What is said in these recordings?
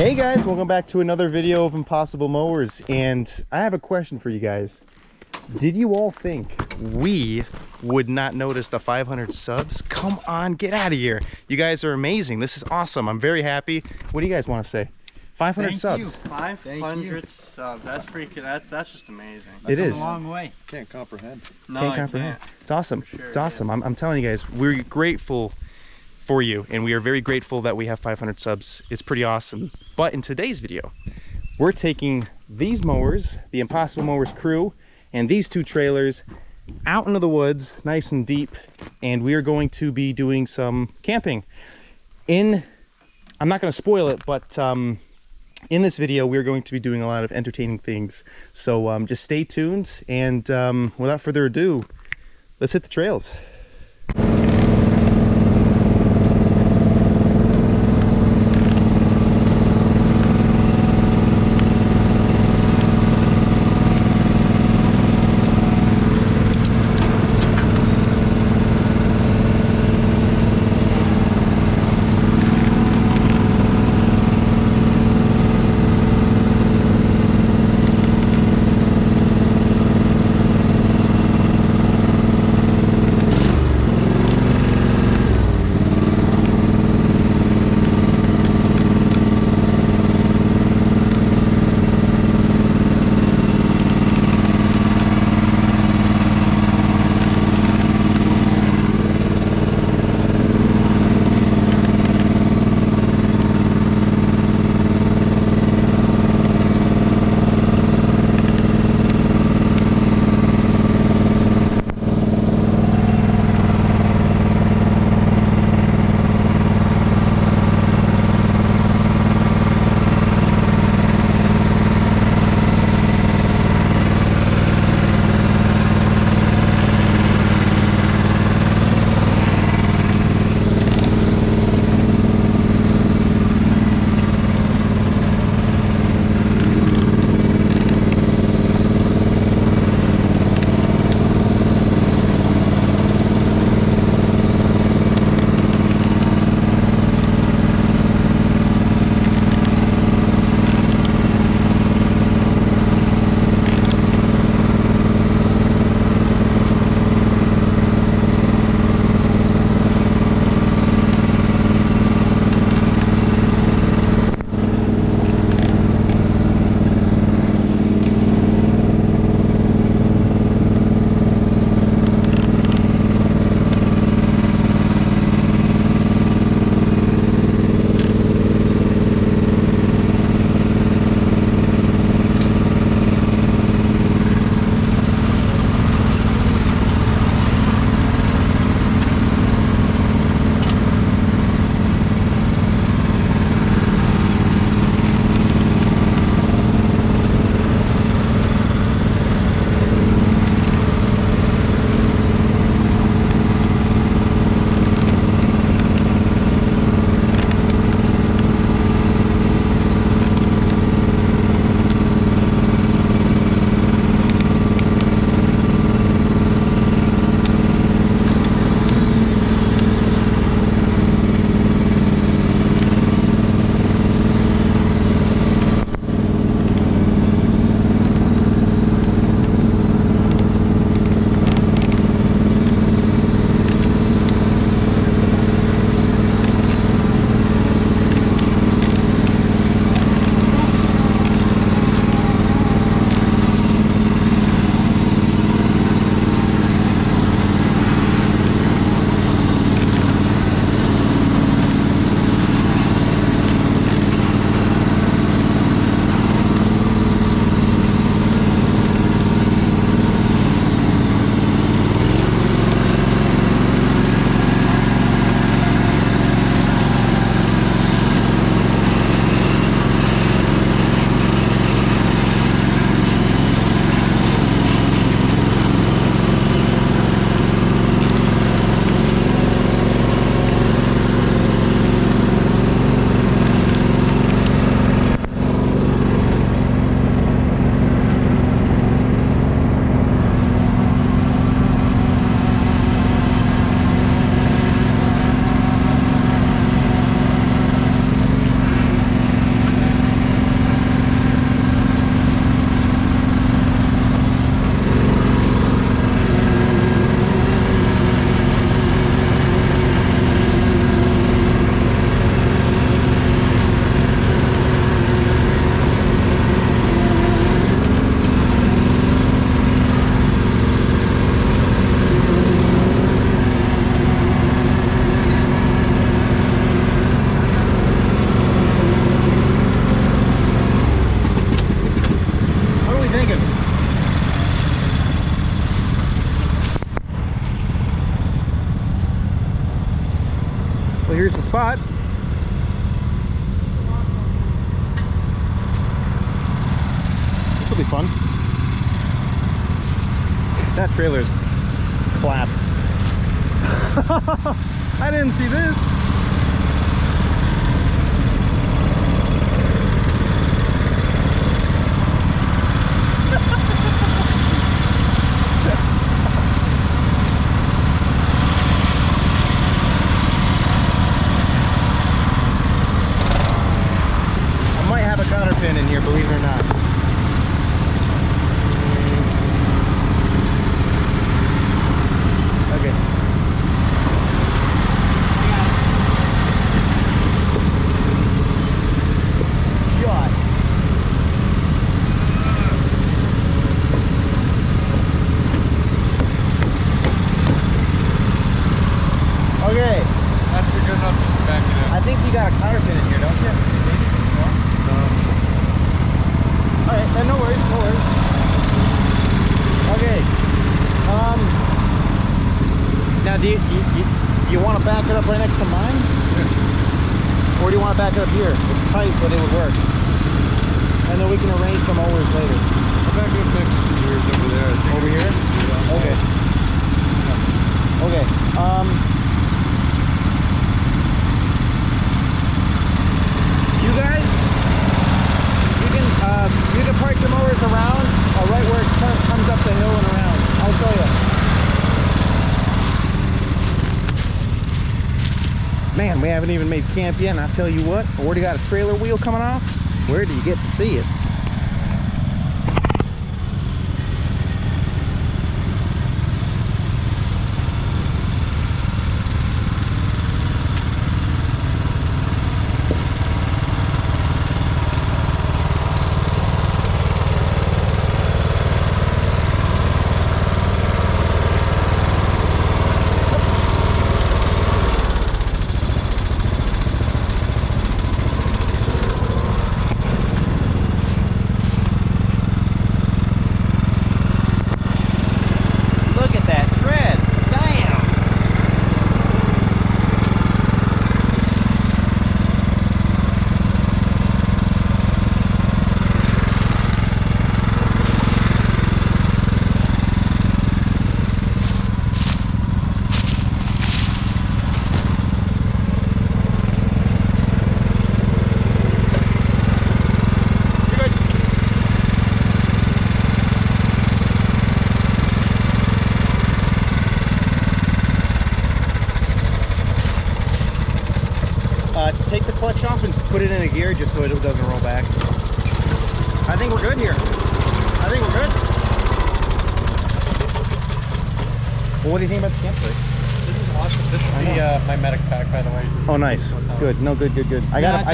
Hey guys, welcome back to another video of Impossible Mowers, and I have a question for you guys. Did you all think we would not notice the 500 subs? Come on, get out of here. You guys are amazing. This is awesome. I'm very happy. What do you guys want to say? 500 subs. 500 subs. That's freaking. That's just amazing. It is a long way. Can't comprehend. No, Can't comprehend. It's awesome. Sure, it's awesome. I'm telling you guys, we're grateful for you, and we are very grateful that we have 500 subs. It's pretty awesome. But in today's video, we're taking these mowers, the Impossible Mowers crew, and these two trailers out into the woods, nice and deep, and we are going to be doing some camping. I'm not going to spoil it, but in this video, we're going to be doing a lot of entertaining things. So just stay tuned, and without further ado, let's hit the trails. here's the spot. This will be fun. That trailer's clapped. I didn't see this. I might have a cotter pin in here, believe it or not. Okay. Shot. Okay. That's good enough just to back it up. I think you got a cotter pin in here, don't you? No. Alright, then no worries, no worries. Okay. Now do you want to back it up right next to mine? Or do you want to back it up here? It's tight, but it would work. And then we can arrange some mowers later. I'll back it up next to yours over there. I think Over here? Okay. Okay. You guys, you can park your mowers around, right where it comes up the hill and around. I'll show you. Man, we haven't even made camp yet, and I tell you what, I already got a trailer wheel coming off. Where do you get to see it? Take the clutch off and put it in a gear just so it doesn't roll back. I think we're good here. I think we're good. Well, what do you think about the campsite? This is awesome. This is my medic pack, by the way. Oh, nice. Good. No, good. I got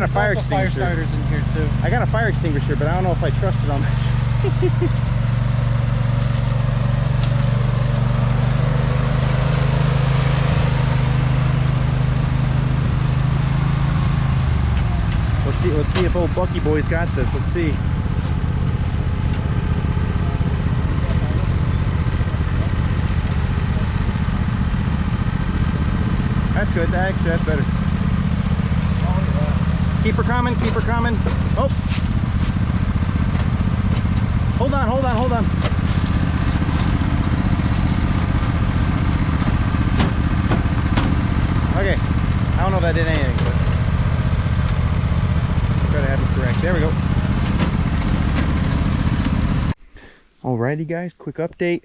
a fire extinguisher. Fire starters in here too. I got a fire extinguisher, but I don't know if I trust it on that. Let's see if old Bucky Boy's got this. Let's see. That's good. Actually, that's better. Keep her coming. Keep her coming. Oh. Hold on. Okay. I don't know if that did anything, but try to have it correct. There we go. Alrighty guys, quick update.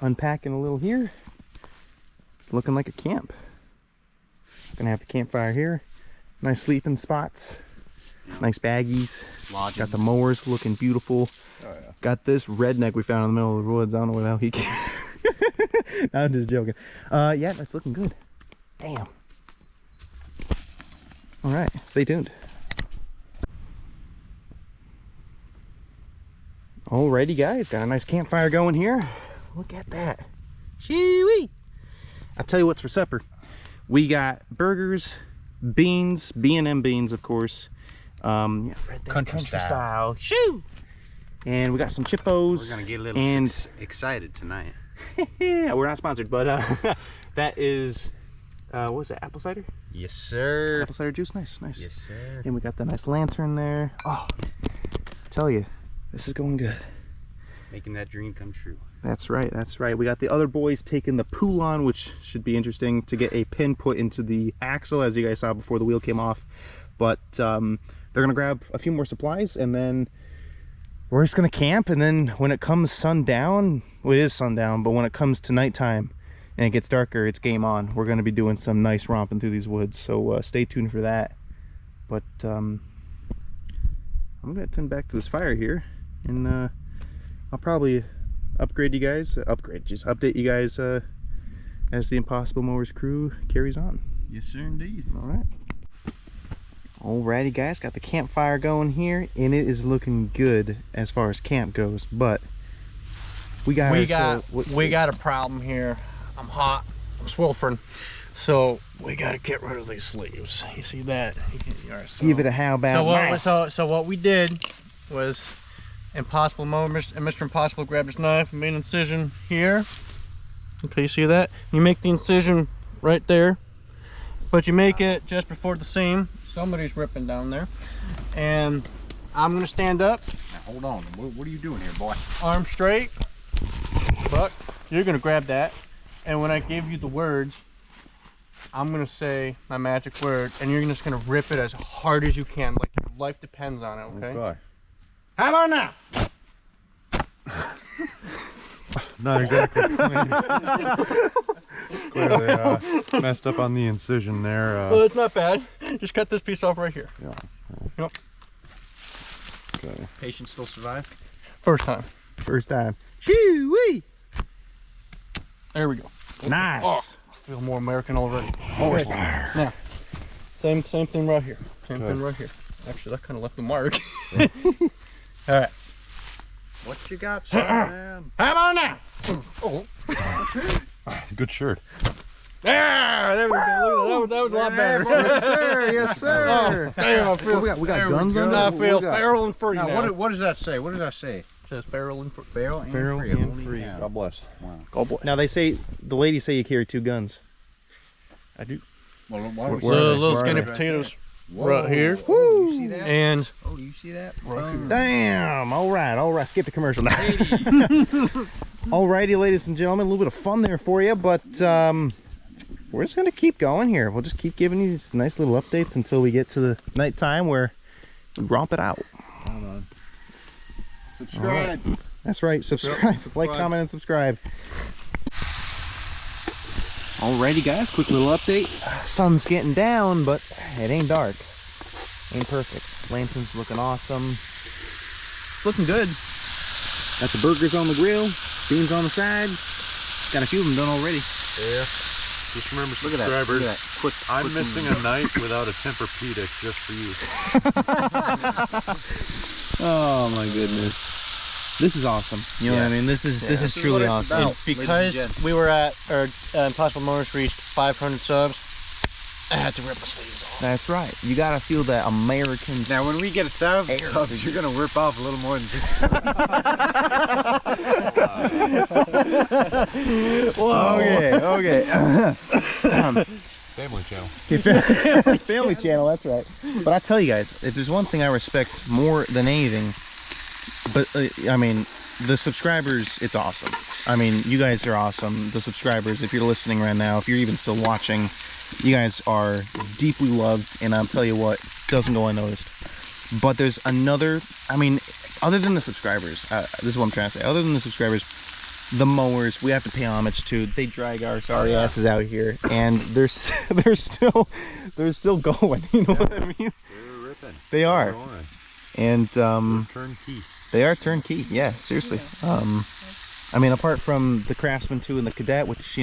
Unpacking a little here. It's looking like a camp. Gonna have the campfire here. Nice sleeping spots. Nice baggies. Lodgings. Got the mowers looking beautiful. Oh, yeah. Got this redneck we found in the middle of the woods. I don't know where the hell he came. No, I'm just joking. Yeah, that's looking good. Damn. Alright, stay tuned. Alrighty guys, got a nice campfire going here. Look at that. Shee-wee! I'll tell you what's for supper. We got burgers, beans, B&M beans of course. Yeah, country style. Shoo! And we got some chippos. We're gonna get a little excited tonight. Yeah, we're not sponsored, but that is what was that, apple cider? Yes, sir. Apple cider juice, nice, nice. Yes, sir. And we got the nice lantern there. Oh, tell you, this is going good. Making that dream come true. That's right, that's right. We got the other boys taking the Poulon, which should be interesting to get a pin put into the axle, as you guys saw before the wheel came off. But they're gonna grab a few more supplies, and then we're just gonna camp. And then when it comes sundown, well, it is sundown, but when it comes to nighttime and it gets darker, it's game on. We're gonna be doing some nice romping through these woods, so stay tuned for that. But I'm gonna tend back to this fire here, and I'll probably update you guys as the Impossible Mowers crew carries on. Yes, sir, indeed. All right. Alrighty, guys, got the campfire going here, and it is looking good as far as camp goes. But we got a problem here. I'm hot. I'm sweltering. So we got to get rid of these sleeves. You see that? Give it a how about So what we did was Impossible Mower and Mr. Impossible grabbed his knife and made an incision here. Okay, you see that? You make the incision right there, but you make it just before the seam. Somebody's ripping down there. And I'm gonna stand up. Now, hold on. What are you doing here, boy? Arm straight. Buck, you're gonna grab that. And when I give you the words, I'm gonna say my magic word, and you're just gonna rip it as hard as you can, like your life depends on it, okay? Okay. How about now? Not exactly. Clearly messed up on the incision there. Well, it's not bad. Just cut this piece off right here. Yeah. Yep. Okay. Patient still survive? First time. First time. Shoo-wee! There we go. Nice. Oh, I feel more American already. Horsepower. Now, same thing right here. Same Good. thing right here. Actually, that kind of left a mark. All right. What you got, son, man? How about now? Oh. Good shirt. There we go. Look at that. That was a lot better. Yes, sir. Yes, sir. Oh, damn, I feel, we got there guns we on go. it? I What we feel got? feral and free Now, now. what does that say? What does that say? It says feral and free. Feral and Feral free. and Holy free. cow. God bless. Wow. God bless. Now they say, the ladies say you carry 2 guns. I do. Well, why Where don't we are The they? little Where are skinny they? potatoes Whoa. right here. Oh, you see that? And Oh, you see that? Damn. All right. Skip the commercial now. Alrighty, ladies and gentlemen, a little bit of fun there for you, but we're just gonna keep going here. We'll just keep giving you these nice little updates until we get to the nighttime where we romp it out. Hold on. Subscribe. Right. That's right. Subscribe. Like, comment, and subscribe. Alrighty, guys. Quick little update. Sun's getting down, but it ain't dark. Ain't perfect. Lantern's looking awesome. It's looking good. Got the burgers on the grill, beans on the side. Got a few of them done already. Yeah. Just remember, Look at that. subscribers, Look at that. Quick, I'm missing a night without a Tempur-Pedic just for you. Oh my goodness. This is awesome. You know what I mean? This is truly awesome. about. because we were at, or Impossible Mowers reached 500 subs, I had to rip the sleeves off. That's right. You gotta feel that American. Now, when we get 1,000 subs, you're going to rip off a little more than this. Okay. Family channel. Family channel, that's right. But I tell you guys, if there's one thing I respect more than anything, but I mean, the subscribers, it's awesome. I mean, you guys are awesome. The subscribers, if you're listening right now, if you're even still watching, you guys are deeply loved, and I'll tell you what, doesn't go unnoticed. But there's another, I mean, other than the subscribers, this is what I'm trying to say, other than the subscribers, the mowers, we have to pay homage to. They drag our sorry asses out here, and they're still going. You know what I mean? They're ripping. They are, and Turnkey. they are turnkey. Yeah, seriously. I mean, apart from the Craftsman 2 and the Cadet, which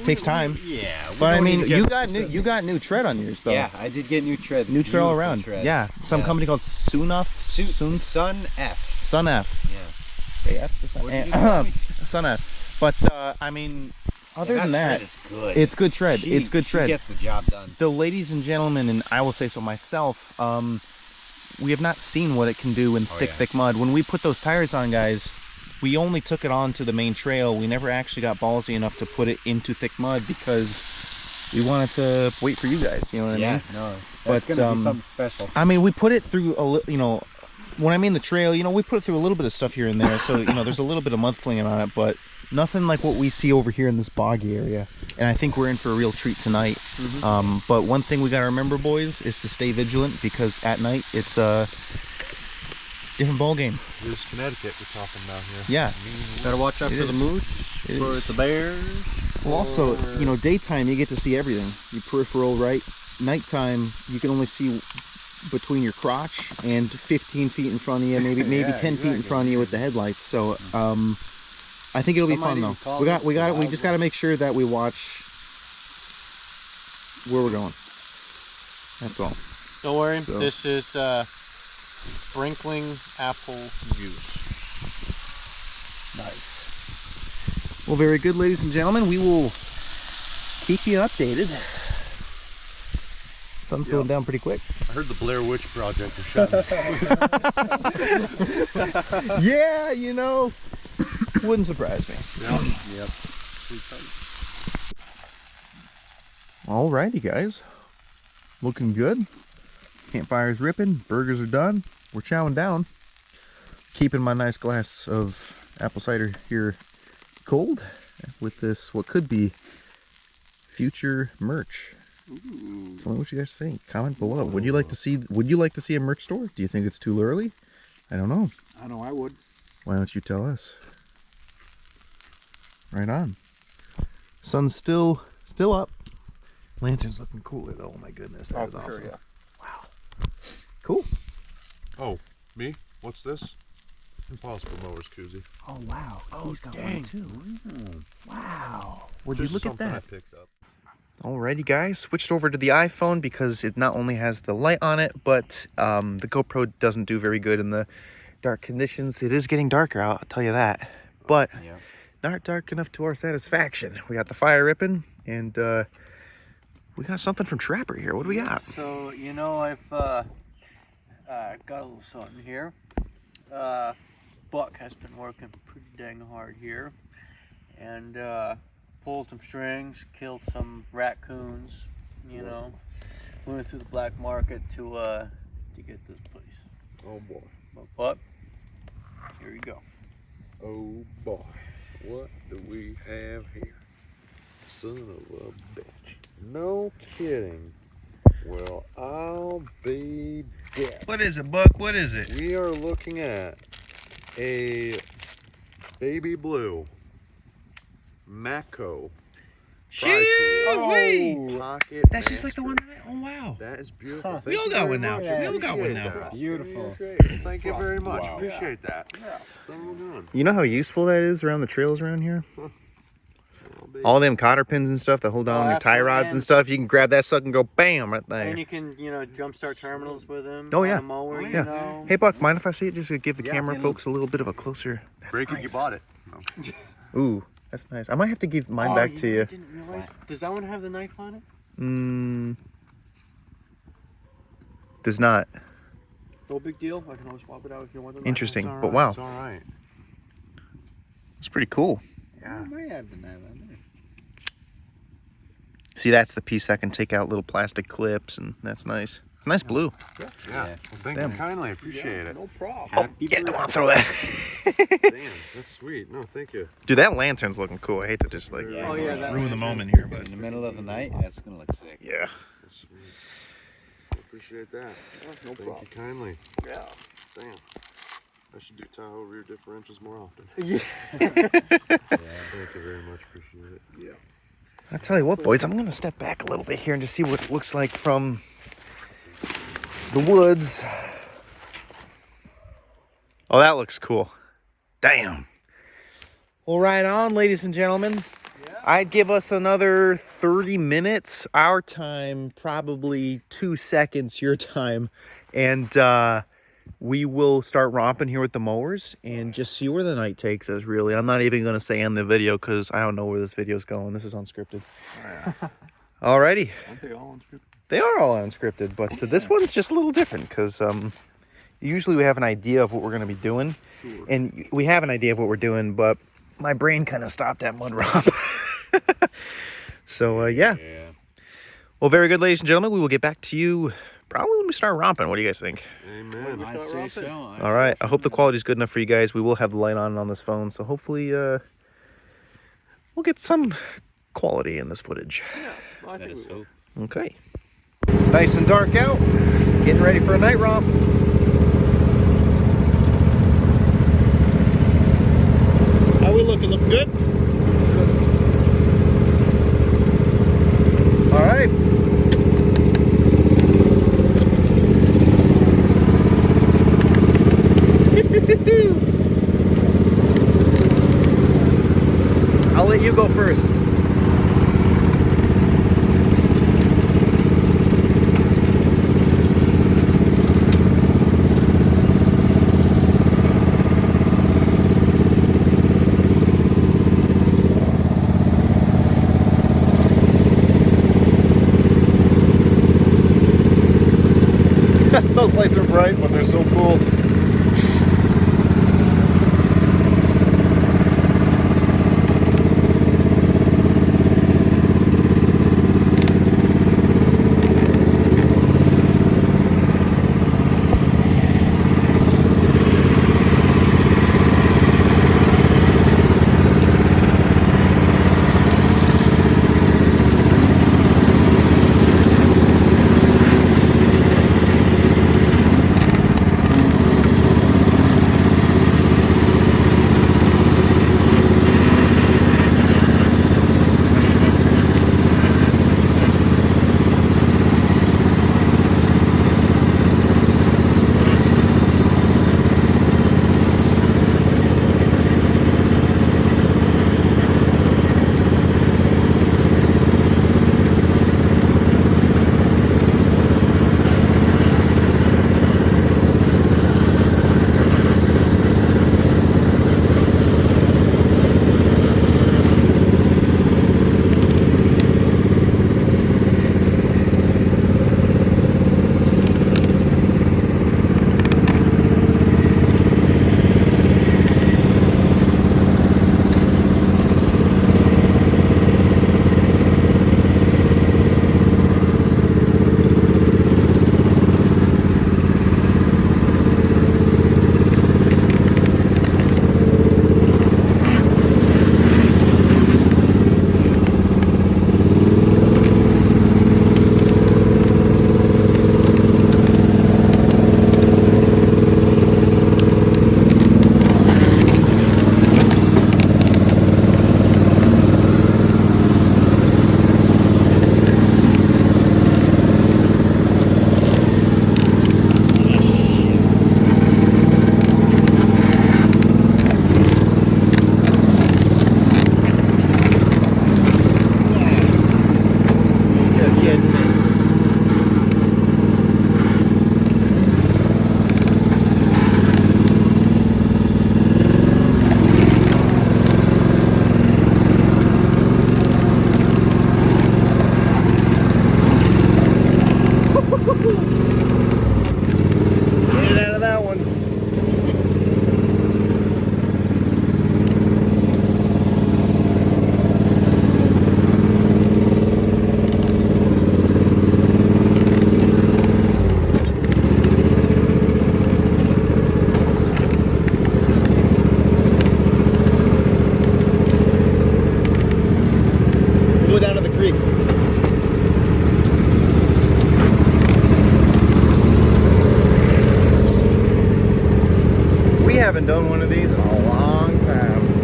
takes time. Yeah. But I mean, you got new tread on yours, though. Yeah, I did get new tread. New tread all around. Tread. Yeah, some company called Sun F. Sun F. Yeah. Say F or Sun What did you tell me? Sun F. But I mean, other than that, tread is good. it's good tread. It's good tread. She gets the job done. The ladies and gentlemen, and I will say so myself, we have not seen what it can do in thick mud. When we put those tires on, guys, we only took it onto the main trail. We never actually got ballsy enough to put it into thick mud because we wanted to wait for you guys. You know what I mean? No, that's But, gonna be something special. I mean, we put it through you know, when I mean the trail, you know, we put it through a little bit of stuff here and there. So, you know, there's a little bit of mudslinging on it, but nothing like what we see over here in this boggy area. And I think we're in for a real treat tonight. But one thing we got to remember, boys, is to stay vigilant, because at night it's a different ball game. There's Connecticut we're talking about here. Yeah. Gotta watch out It for the is. moose, It for is. the bears. Well, also, you know, daytime you get to see everything. Your peripheral, right? Nighttime you can only see between your crotch and 15 feet in front of you, maybe Yeah, 10 feet in front of you with the headlights. So I think it'll be fun though. We just got to make sure that we watch where we're going. That's all. Don't worry, So- this is sprinkling apple juice. Nice. Well, very good, ladies and gentlemen. We will keep you updated. Sun's going down pretty quick. I heard the Blair Witch Project are shutting. Yeah, you know, wouldn't surprise me. Yep. Alrighty, guys. Looking good. Campfire's ripping. Burgers are done. We're chowing down. Keeping my nice glass of apple cider here cold with this, what could be future merch. Tell me what you guys think. Comment below. Would you like to see a merch store? Do you think it's too early? I don't know. I know I would. Why don't you tell us? Right on. Sun's still up. Lantern's looking cooler though. Oh my goodness, that is awesome. Sure, yeah. Wow. Cool. Oh, me? What's this? Impossible Mowers koozie. Oh wow. He's got one too. Wow. Would you Just look at something I that? picked up. Alrighty guys, switched over to the iPhone because it not only has the light on it, but the GoPro doesn't do very good in the dark conditions. It is getting darker out, I'll tell you that. But Yeah. not dark enough to our satisfaction. We got the fire ripping, and we got something from Trapper here. What do we got? So, you know, I've got a little something here. Buck has been working pretty dang hard here. And pulled some strings, killed some raccoons, you know. Went through the black market to get this place. Oh boy. But Buck, here you go. Oh boy. What do we have here? Son of a bitch. No kidding. Well, I'll be dead. What is it, Buck? What is it? We are looking at a baby blue Mako pry tool. Pocket That's just like the master. one that oh wow. That is beautiful. Huh. Thank We all you got very one now. much. We all got one Appreciate now. that. Beautiful. Thank you very much. Wow. Appreciate that. So done. You know how useful that is around the trails around here? I'll be- All them cotter pins and stuff that hold down Oh, your tie absolutely. rods and stuff, you can grab that sucker and go bam right there. And you can, you know, jumpstart terminals with them. Oh, on yeah. a mower, Yeah. you know. Hey Buck, mind if I see it? Just to give the Yeah, camera man. folks a little bit of a closer. That's Break it, you nice. bought it. Ooh, that's nice. I might have to give mine Oh, back to know, you. I didn't realize. Does that one have the knife on it? Does not. No big deal. I can always swap it out if you want the knife. Interesting, It's all but right, wow, It's all right. it's pretty cool. Yeah. I might have the knife on there. See, that's the piece that can take out little plastic clips, and that's nice. It's nice blue. Yeah. Yeah. Well, thank Damn. you kindly. Appreciate it. No problem. Oh, yeah, I want to throw that. Damn, that's sweet. No, thank you. Dude, that lantern's looking cool. I hate to just like Oh, yeah, that ruin the lantern. moment here, but In the middle of the night, that's gonna look sick. yeah. That's sweet. I appreciate that. No Thank you kindly. Yeah. Damn. I should do Tahoe rear differentials more often. Yeah. Thank you very much. Appreciate it. Yeah. I'll tell you what, boys, I'm going to step back a little bit here and just see what it looks like from the woods. Oh, that looks cool. Damn. Well, right on, ladies and gentlemen. I'd give us another 30 minutes, our time, probably 2 seconds, your time. And we will start romping here with the mowers and just see where the night takes us, really. I'm not even going to say end the video because I don't know where this video's going. This is unscripted. Alrighty. Aren't they all unscripted? They are all unscripted, but this one's just a little different because usually we have an idea of what we're going to be doing. And we have an idea of what we're doing, but my brain kind of stopped at mud romp. So, yeah. Well, very good, ladies and gentlemen. We will get back to you probably when we start romping. What do you guys think? Amen. I'd say so. All right. I hope the quality is good enough for you guys. We will have the light on this phone, so hopefully we'll get some quality in this footage. Yeah, I think we will. Okay. Nice and dark out. Getting ready for a night romp. How we looking? Looking good? All right. I'll let you go first. Those lights are bright, but they're so cool. haven't done one of these in a long time.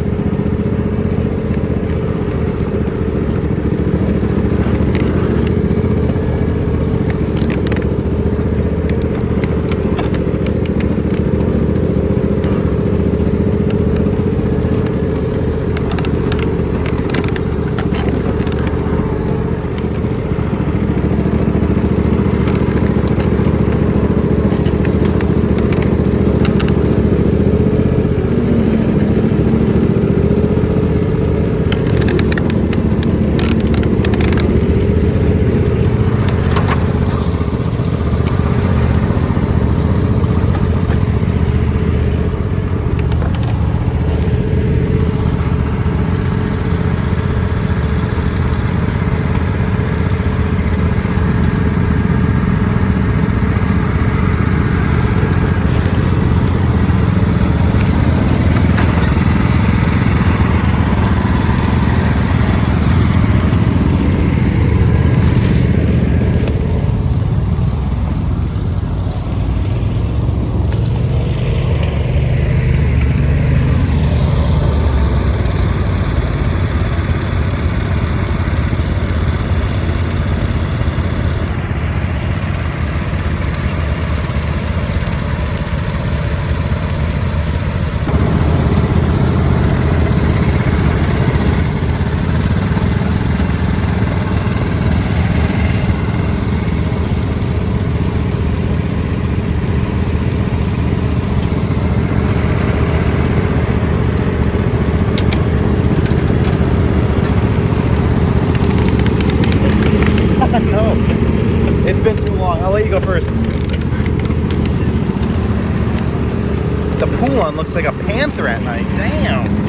you go first. The pool one looks like a panther at night. Damn.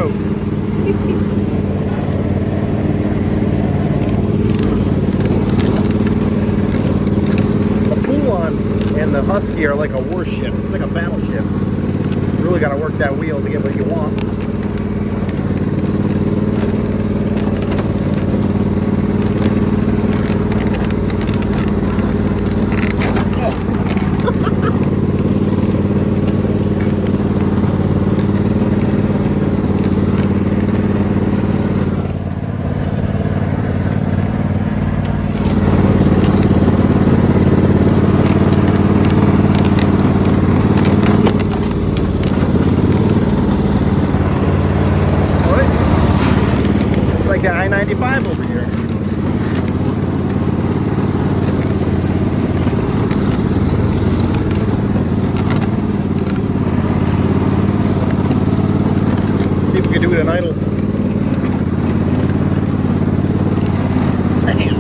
rope. The Poulon and the Husky are like a warship. It's like a battleship. You really got to work that wheel to get what you want. I-95 over here. See if we can do it in idle. Damn.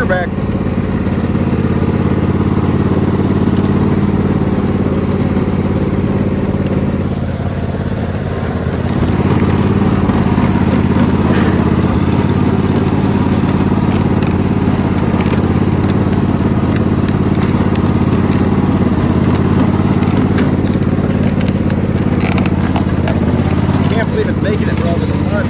Back. Can't believe it's making it through all this mud.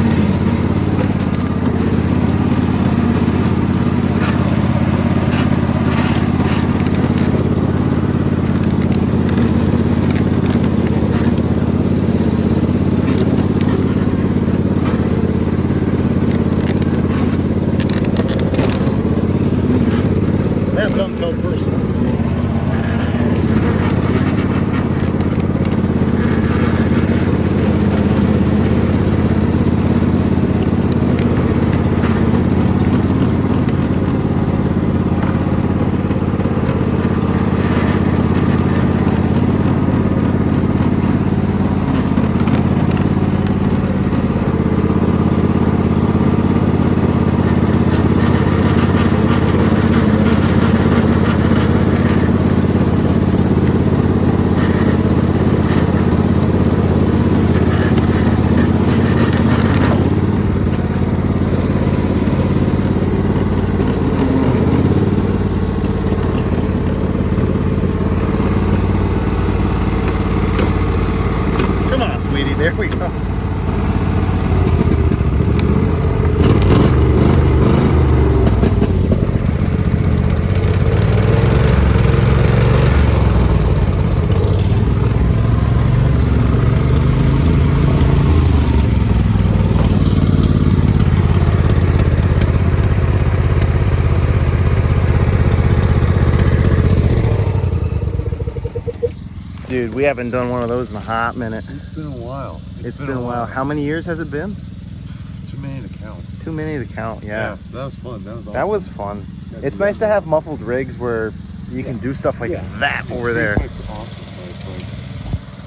That dump felt personal. There we go. Dude, we haven't done one of those in a hot minute. It's been a while. It's been a while. How many years has it been? Too many to count. Too many to count, yeah. That was fun. That was awesome. That was fun. Yeah, It's nice to have muffled rigs where you can do stuff like that It's over there. like awesome, but it's like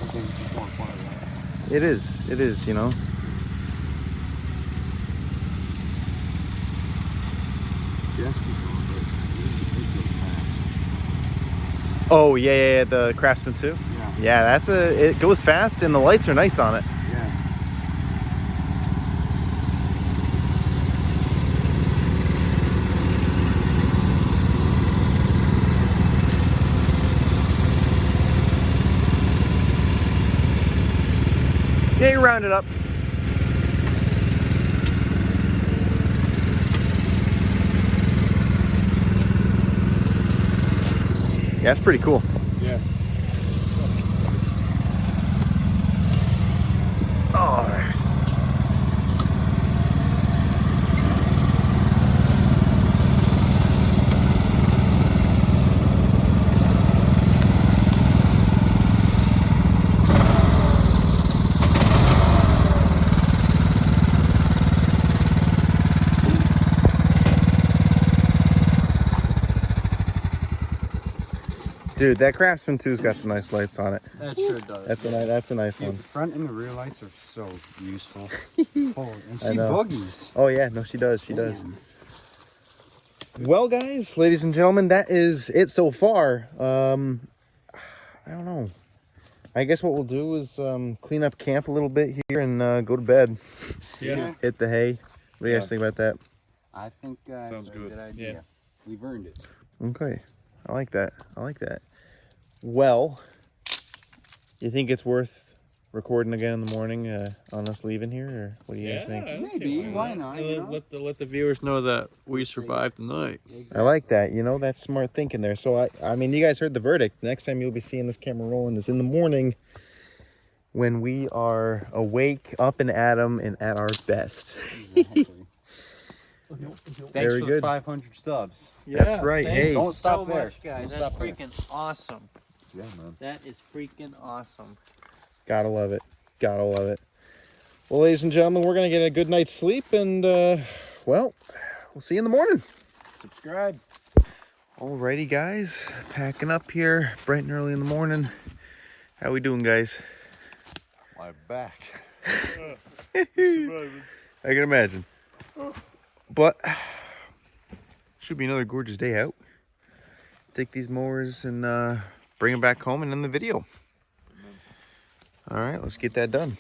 sometimes you just want to fly around. It is, you know. Oh yeah, the Craftsman 2. Yeah. Yeah, it goes fast and the lights are nice on it. Yeah. Yeah, you round it up. Yeah, it's pretty cool. Yeah. Oh. Dude, that Craftsman 2's got some nice lights on it. That sure does. That's a nice Dude, one. the front and the rear lights are so useful. Oh, and I she know. boogies. Oh yeah, no, she does. She does. Damn. Well, guys, ladies and gentlemen, that is it so far. I don't know. I guess what we'll do is clean up camp a little bit here and go to bed. Yeah. Hit the hay. What do you guys think about that? I think Sounds it's a good. good idea. Yeah. We've earned it. Okay, I like that. I like that. Well, you think it's worth recording again in the morning on us leaving here, or what do you guys think? Maybe. Why not? You know? Let the viewers know that we survived the night. I like that. You know, that's smart thinking there. So I mean, you guys heard the verdict. Next time you'll be seeing this camera rolling is in the morning when we are awake, up and at 'em, and at our best. Exactly. Thanks Very for good. the 500 subs. That's right. thank Hey, you Don't stop so there. much, guys. Don't That's stop there. freaking awesome. Yeah, man. That is freaking awesome. gotta love it. Gotta love it. Well, ladies and gentlemen, we're gonna get a good night's sleep, and well, we'll see you in the morning. Subscribe. Alrighty, guys, packing up here bright and early in the morning. How we doing, guys? My back. I can imagine. But should be another gorgeous day out. Take these mowers and bring them back home and end the video. All right, let's get that done.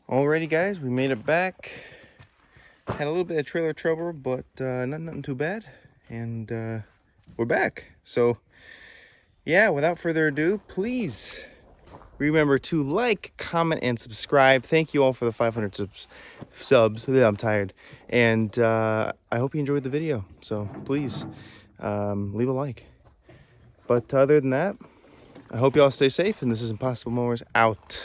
Alrighty, guys, we made it back. Had a little bit of trailer trouble, but nothing too bad. And we're back. So, yeah, without further ado, please remember to like, comment, and subscribe. Thank you all for the 500 subs. Yeah, I'm tired. And I hope you enjoyed the video. So, please leave a like. But other than that, I hope you all stay safe. And this is Impossible Mowers out.